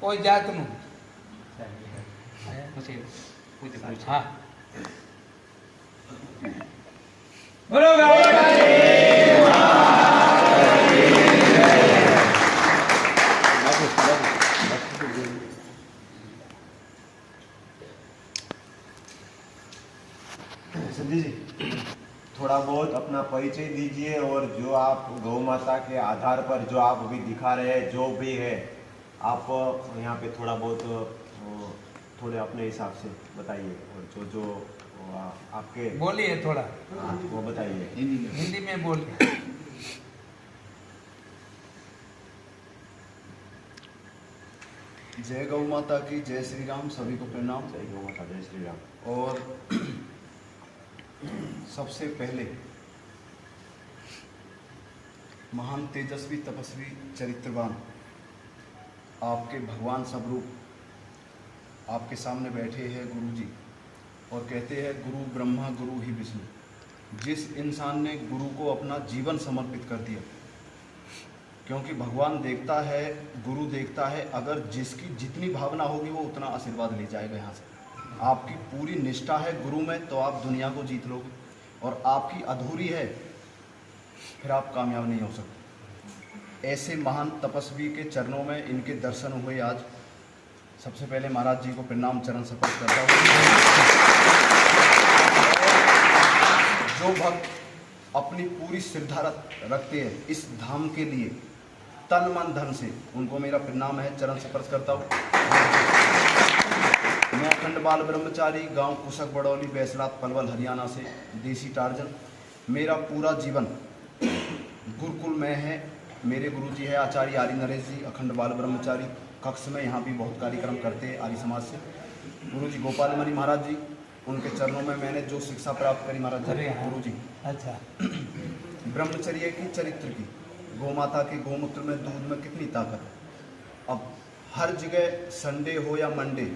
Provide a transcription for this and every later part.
કોઈ જાતનું હા બોલો संजय जी, थोड़ा बहुत अपना परिचय दीजिए और जो आप गौ माता के आधार पर जो आप अभी दिखा रहे हैं जो भी है आप यहाँ पे थोड़ा बहुत थोड़े अपने हिसाब से बताइए और जो जो आपके बोलिए थोड़ा वो बताइए हिंदी में बोलिए जय गौ माता की, जय श्री राम। सभी को प्रणाम। जय गौ माता, जय श्री राम। और सबसे पहले महान तेजस्वी तपस्वी चरित्रवान आपके भगवान स्वरूप आपके सामने बैठे हैं गुरु जी, और कहते हैं गुरु ब्रह्मा गुरु ही विष्णु। जिस इंसान ने गुरु को अपना जीवन समर्पित कर दिया, क्योंकि भगवान देखता है, गुरु देखता है, अगर जिसकी जितनी भावना होगी वो उतना आशीर्वाद ले जाएगा यहाँ से। आपकी पूरी निष्ठा है गुरु में तो आप दुनिया को जीत लोगे, और आपकी अधूरी है फिर आप कामयाब नहीं हो सकते। ऐसे महान तपस्वी के चरणों में इनके दर्शन हुए आज। सबसे पहले महाराज जी को प्रणाम चरण स्पर्श करता हूँ। जो भक्त अपनी पूरी श्रद्धा रखते हैं इस धाम के लिए तन मन धन से, उनको मेरा प्रणाम है, चरण स्पर्श करता हूँ। मैं अखंड बाल ब्रह्मचारी, गांव कुशक बड़ौली, बैसलात पलवल, हरियाणा से देसी टार्जन। मेरा पूरा जीवन गुरुकुल में है। मेरे गुरुजी है आचार्य आर्य नरेश जी, अखंड बाल ब्रह्मचारी कक्ष में यहाँ भी बहुत कार्यक्रम करते हैं आर्य समाज से। गुरुजी गोपाल मणि महाराज जी, उनके चरणों में मैंने जो शिक्षा प्राप्त करी महाराज जी, गुरु जी अच्छा ब्रह्मचर्य की, चरित्र की, गौ माता के गोमूत्र में, दूध में कितनी ताकत है। अब हर जगह संडे हो या मंडे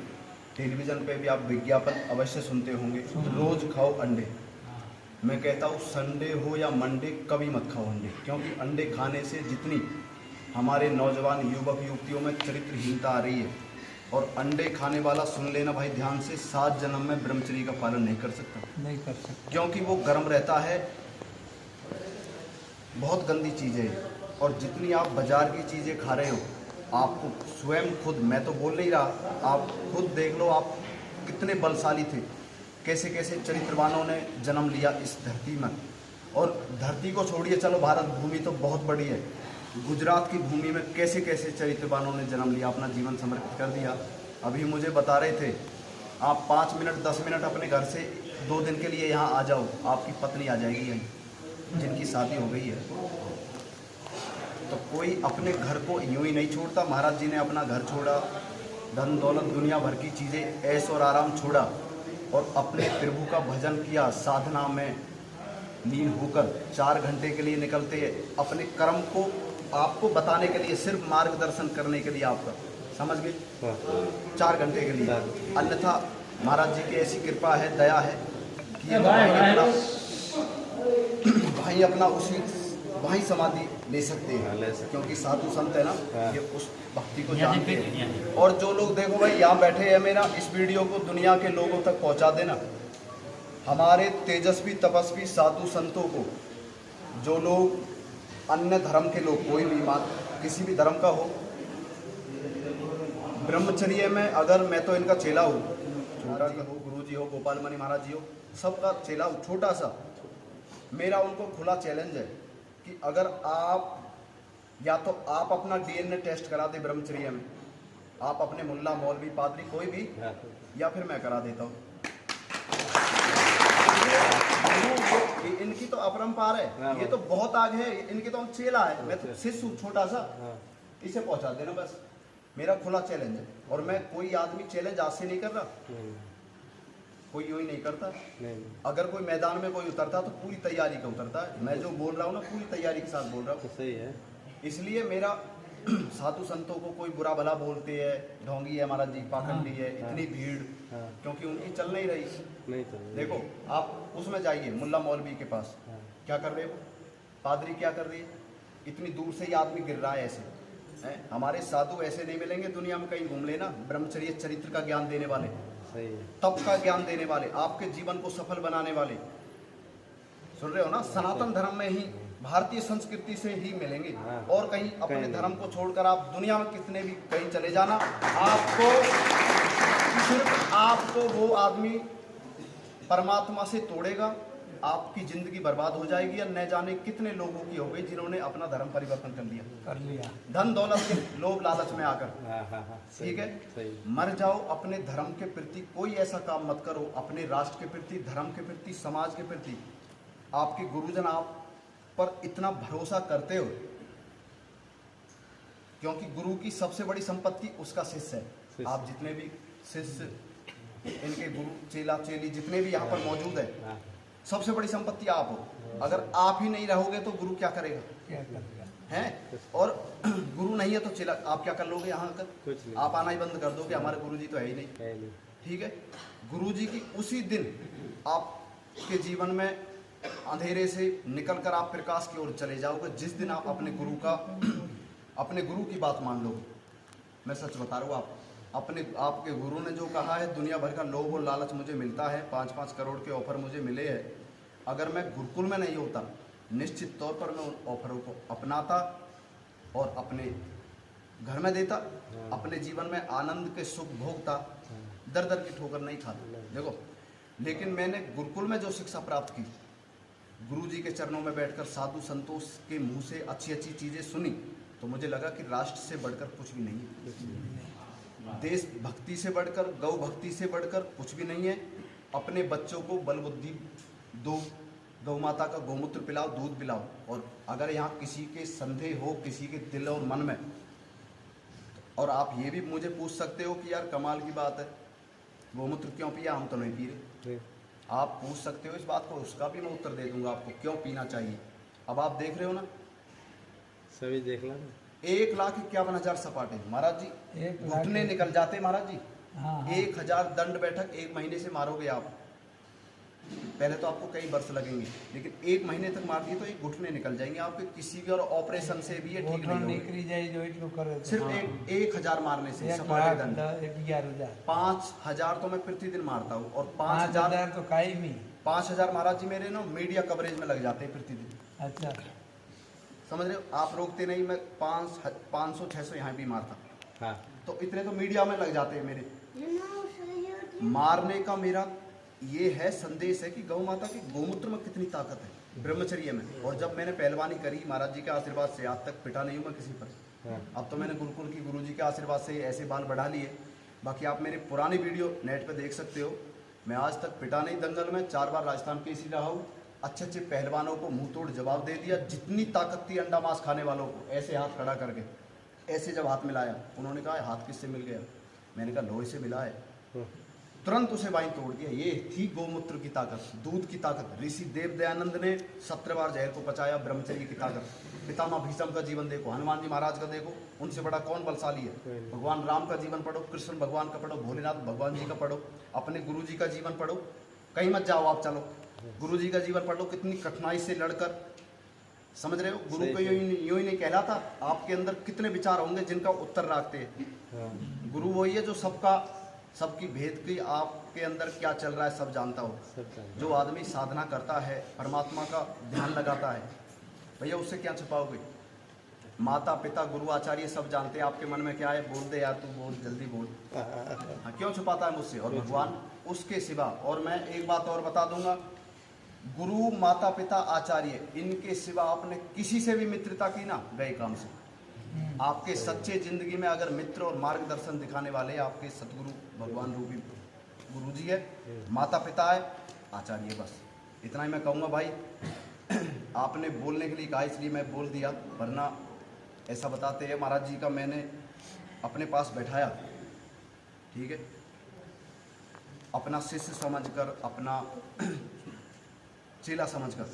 टेलीविज़न पे भी आप विज्ञापन अवश्य सुनते होंगे, रोज खाओ अंडे। मैं कहता हूँ संडे हो या मंडे कभी मत खाओ अंडे, क्योंकि अंडे खाने से जितनी हमारे नौजवान युवक युवतियों में चरित्रहीनता आ रही है, और अंडे खाने वाला सुन लेना भाई ध्यान से, 7 जन्म में ब्रह्मचर्य का पालन नहीं कर सकता, क्योंकि वो गर्म रहता है, बहुत गंदी चीज़ है। और जितनी आप बाजार की चीज़ें खा रहे हो, आपको स्वयं खुद, मैं तो बोल नहीं रहा, आप खुद देख लो आप कितने बलशाली थे, कैसे कैसे चरित्रवानों ने जन्म लिया इस धरती में। और धरती को छोड़िए, चलो भारत भूमि तो बहुत बड़ी है, गुजरात की भूमि में कैसे कैसे चरित्रवानों ने जन्म लिया, अपना जीवन समर्पित कर दिया। अभी मुझे बता रहे थे आप 5 मिनट 10 मिनट अपने घर से 2 दिन के लिए यहाँ आ जाओ, आपकी पत्नी आ जाएगी यहीं, जिनकी शादी हो गई है। तो कोई अपने घर को यूं ही नहीं छोड़ता। महाराज जी ने अपना घर छोड़ा, धन दौलत दुनिया भर की चीज़ें, ऐश और आराम छोड़ा, और अपने प्रभु का भजन किया, साधना में लीन होकर 4 घंटे के लिए निकलते हैं, अपने कर्म को आपको बताने के लिए, सिर्फ मार्गदर्शन करने के लिए आपका, समझ गए, 4 घंटे के लिए। अन्यथा महाराज जी की ऐसी कृपा है, दया है कि ये भाई अपना उसी वहीं समाधि ले सकते हैं, क्योंकि साधु संत है ना, ये उस भक्ति को जानते हैं। और जो लोग देखो भाई यहाँ बैठे हैं, मेरा इस वीडियो को दुनिया के लोगों तक पहुँचा देना। हमारे तेजस्वी तपस्वी साधु संतों को, जो लोग अन्य धर्म के लोग, कोई भी मान किसी भी धर्म का हो, ब्रह्मचर्य में, अगर मैं तो इनका चेला हूँ, छोटा सा हो, गुरु जी हो, गोपाल मणि महाराज जी हो, सबका चेला हूँ, छोटा सा। मेरा उनको खुला चैलेंज है कि अगर आप, या तो आप अपना DNA टेस्ट करा दे ब्रह्मचर्य में, आप अपने मुल्ला मौलवी पादरी कोई भी, या फिर मैं करा देता हूँ। इनकी तो अपरंपार है, ये तो बहुत आगे है, इनके तो हम चेला है, मैं तो शिष्य हूँ छोटा सा, इसे पहुंचा देना बस, मेरा खुला चैलेंज है। और मैं कोई आदमी चैलेंज आज से नहीं कर रहा, कोई यूँ ही नहीं करता। अगर कोई मैदान में कोई उतरता तो पूरी तैयारी का उतरता है। मैं जो बोल रहा हूँ ना, पूरी तैयारी के साथ बोल रहा हूँ। सही है। इसलिए मेरा साधु संतों को कोई बुरा भला बोलते हैं, ढोंगी है महाराज जी, पाखंडी है, इतनी भीड़, क्योंकि उनकी चल नहीं रही। देखो आप उसमें जाइए मुल्ला मौलवी के पास, क्या कर रहे हो, पादरी क्या कर रही है, इतनी दूर से ही आदमी गिर रहा है ऐसे, हमारे साधु ऐसे नहीं मिलेंगे दुनिया में, कहीं घूम लेना, ब्रह्मचर्य चरित्र का ज्ञान देने वाले, सही है। तप का ज्ञान देने वाले, आपके जीवन को सफल बनाने वाले। सुन रहे हो ना? सनातन धर्म में ही, भारतीय संस्कृति से ही मिलेंगे। हाँ। और कहीं अपने नहीं। धर्म को छोड़कर आप दुनिया में कितने भी कहीं चले जाना, आपको सिर्फ आपको वो आदमी परमात्मा से तोड़ेगा, आपकी जिंदगी बर्बाद हो जाएगी। और न जाने कितने लोगों की हो गई जिन्होंने अपना धर्म परिवर्तन कर लिया, कर लिया। धन दौलत के लोभ लालच में आकर। हाँ हाँ हाँ, सही, ठीक है? सही। मर जाओ, अपने धर्म के प्रति कोई ऐसा काम मत करो, अपने राष्ट्र के प्रति, धर्म के प्रति, समाज के प्रति। आपके गुरुजन आप पर इतना भरोसा करते हो, क्योंकि गुरु की सबसे बड़ी संपत्ति उसका शिष्य है। शिष्य। आप जितने भी शिष्य, इनके गुरु, चेला चेली जितने भी यहाँ पर मौजूद है, हाँ, सबसे बड़ी संपत्ति आप हो। अगर आप ही नहीं रहोगे तो गुरु क्या करेगा? क्या करेगा? हैं? और गुरु नहीं है तो चेला आप क्या कर लोगे? यहाँ आकर कुछ नहीं। आप आना ही बंद कर दोगे, हमारे गुरु जी तो है ही नहीं। है नहीं। ठीक है? गुरु जी की उसी दिन आपके जीवन में अंधेरे से निकलकर आप प्रकाश की ओर चले जाओगे, जिस दिन आप अपने गुरु का अपने गुरु की बात मान लोगे। मैं सच बता रहा हूँ, आप अपने आपके गुरु ने जो कहा है, दुनिया भर का लोभ और लालच मुझे मिलता है, 5-5 करोड़ के ऑफर मुझे मिले हैं, अगर मैं गुरुकुल में नहीं होता, निश्चित तौर पर मैं उन ऑफरों को अपनाता और अपने घर में देता, अपने जीवन में आनंद के सुख भोगता, दर दर की ठोकर नहीं खाता। देखो, लेकिन मैंने गुरुकुल में जो शिक्षा प्राप्त की, गुरु जी के चरणों में बैठकर साधु संतोष के मुंह से अच्छी अच्छी चीज़ें सुनी, तो मुझे लगा कि राष्ट्र से बढ़कर कुछ भी नहीं है, देश भक्ति से बढ़कर, गौ भक्ति से बढ़कर कुछ भी नहीं है। अपने बच्चों को बल बुद्धि दो, गौ माता का गौमूत्र पिलाओ, दूध पिलाओ। और अगर यहाँ किसी के संदेह हो, किसी के दिल और मन में, और आप ये भी मुझे पूछ सकते हो कि यार कमाल की बात है, गौमूत्र क्यों पिया? हम तो नहीं पी रहे। आप पूछ सकते हो इस बात को, उसका भी मैं उत्तर दे दूंगा आपको, क्यों पीना चाहिए। अब आप देख रहे हो ना, सभी देख ला ना। 1,51,000 सपाटे महाराज जी, 1,00,000 घुटने निकल जाते महाराज जी। हाँ, हाँ। 1,000 दंड बैठक 1 महीने से मारोगे आप। पहले तो आपको कई वर्ष लगेंगे, लेकिन 1 महीने तक मार दिए तो एक घुटने निकल जाएंगे आपके, किसी भी और ऑपरेशन से भी ये ठीक नहीं होगा। निकली जाए जो इतनो करे तो। सिर्फ हाँ। 1,000 मारने से सपाटे दंड। 11,000 5,000 तो मैं प्रतिदिन मारता हूँ, और 5,000 5,000 तो कायम ही। 5,000 महाराज जी मेरे ना मीडिया कवरेज में लग जाते हैं प्रतिदिन। अच्छा, समझ रहे हो? आप रोकते नहीं, मैं 500-600 यहाँ भी मारता, हाँ, तो इतने तो मीडिया में लग जाते हैं मेरे। मारने का मेरा ये है संदेश है कि गौ माता के गोमूत्र में कितनी ताकत है, ब्रह्मचर्य में। और जब मैंने पहलवानी करी महाराज जी के आशीर्वाद से, आज तक पिटा नहीं हूँ मैं किसी पर। हाँ। अब तो मैंने गुरुकुल की गुरु जी के आशीर्वाद से ऐसे बाल बढ़ा लिए। बाकी आप मेरे पुरानी वीडियो नेट पे देख सकते हो, मैं आज तक पिटा नहीं दंगल में, 4 बार राजस्थान केसरी रहा हूँ, अच्छे अच्छे पहलवानों को मुंह तोड़ जवाब दे दिया। जितनी ताकत थी अंडा मांस खाने वालों को, ऐसे हाथ खड़ा करके, ऐसे जब हाथ मिलाया, उन्होंने कहा हाथ किससे मिल गया? मैंने कहा लोहे से मिला है। तुरंत उसे वाइन तोड़ दिया। ये थी गौमूत्र की ताकत, दूध की ताकत। ऋषि देव दयानंद ने 17 बार जहर को पचाया, ब्रह्मचर्य की ताकत। पितामह भीष्म का जीवन देखो, हनुमान जी महाराज का देखो, उनसे बड़ा कौन बलशाली है? भगवान राम का जीवन पढ़ो, कृष्ण भगवान का पढ़ो, भोलेनाथ भगवान जी का पढ़ो, अपने गुरु जी का जीवन पढ़ो। कहीं मत जाओ आप, चलो गुरु जी का जीवन पढ़ लो, कितनी कठिनाई से लड़कर। समझ रहे हो? गुरु को यूं ही नहीं कहलाता, आपके अंदर कितने विचार होंगे जिनका उत्तर रखते हैं। गुरु वही है जो सबकी भेद की, आपके अंदर क्या चल रहा है सब जानता हो। जो आदमी साधना करता है, परमात्मा का ध्यान लगाता है, भैया उससे क्या छुपाओगे? माता पिता गुरु आचार्य सब जानते हैं आपके मन में क्या है। बोल दे यार, तू बोल, जल्दी बोल। हाँ, क्यों छुपाता है मुझसे? और भगवान उसके सिवा। और मैं एक बात और बता दूंगा, गुरु माता पिता आचार्य इनके सिवा आपने किसी से भी मित्रता की ना, गए काम से। आपके सच्चे जिंदगी में अगर मित्र और मार्गदर्शन दिखाने वाले आपके सतगुरु भगवान रूपी गुरु जी है, माता पिता है, आचार्य, बस इतना ही मैं कहूँगा। भाई आपने बोलने के लिए कहा इसलिए मैं बोल दिया, वरना ऐसा बताते हैं महाराज जी का मैंने अपने पास बैठाया, ठीक है, अपना शिष्य समझकर, अपना चेला समझकर।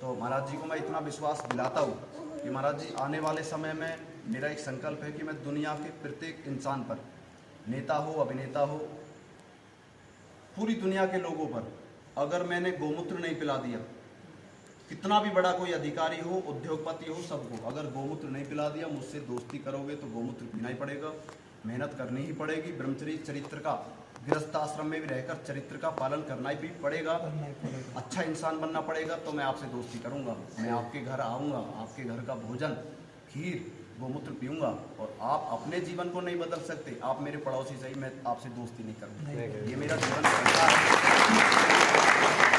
तो महाराज जी को मैं इतना विश्वास दिलाता हूँ कि महाराज जी आने वाले समय में मेरा एक संकल्प है कि मैं दुनिया के प्रत्येक इंसान पर, नेता हो, अभिनेता हो, पूरी दुनिया के लोगों पर, अगर मैंने गोमूत्र नहीं पिला दिया कितना भी बड़ा कोई अधिकारी हो, उद्योगपति हो, सबको अगर गौमूत्र नहीं पिला दिया, मुझसे दोस्ती करोगे तो गौमूत्र पीना ही पड़ेगा, मेहनत करनी ही पड़ेगी। ब्रह्मचर्य चरित्र का, गृहस्थ आश्रम में भी रहकर चरित्र का पालन करना ही पड़ेगा, करना ही पड़ेगा। अच्छा इंसान बनना पड़ेगा। तो मैं आपसे दोस्ती करूंगा, मैं आपके घर आऊँगा, आपके घर का भोजन, खीर, गौमूत्र पीऊँगा। और आप अपने जीवन को नहीं बदल सकते, आप मेरे पड़ोसी सही, मैं आपसे दोस्ती नहीं करूँगा। नहीं ये मेरा जीवन संस्कार है।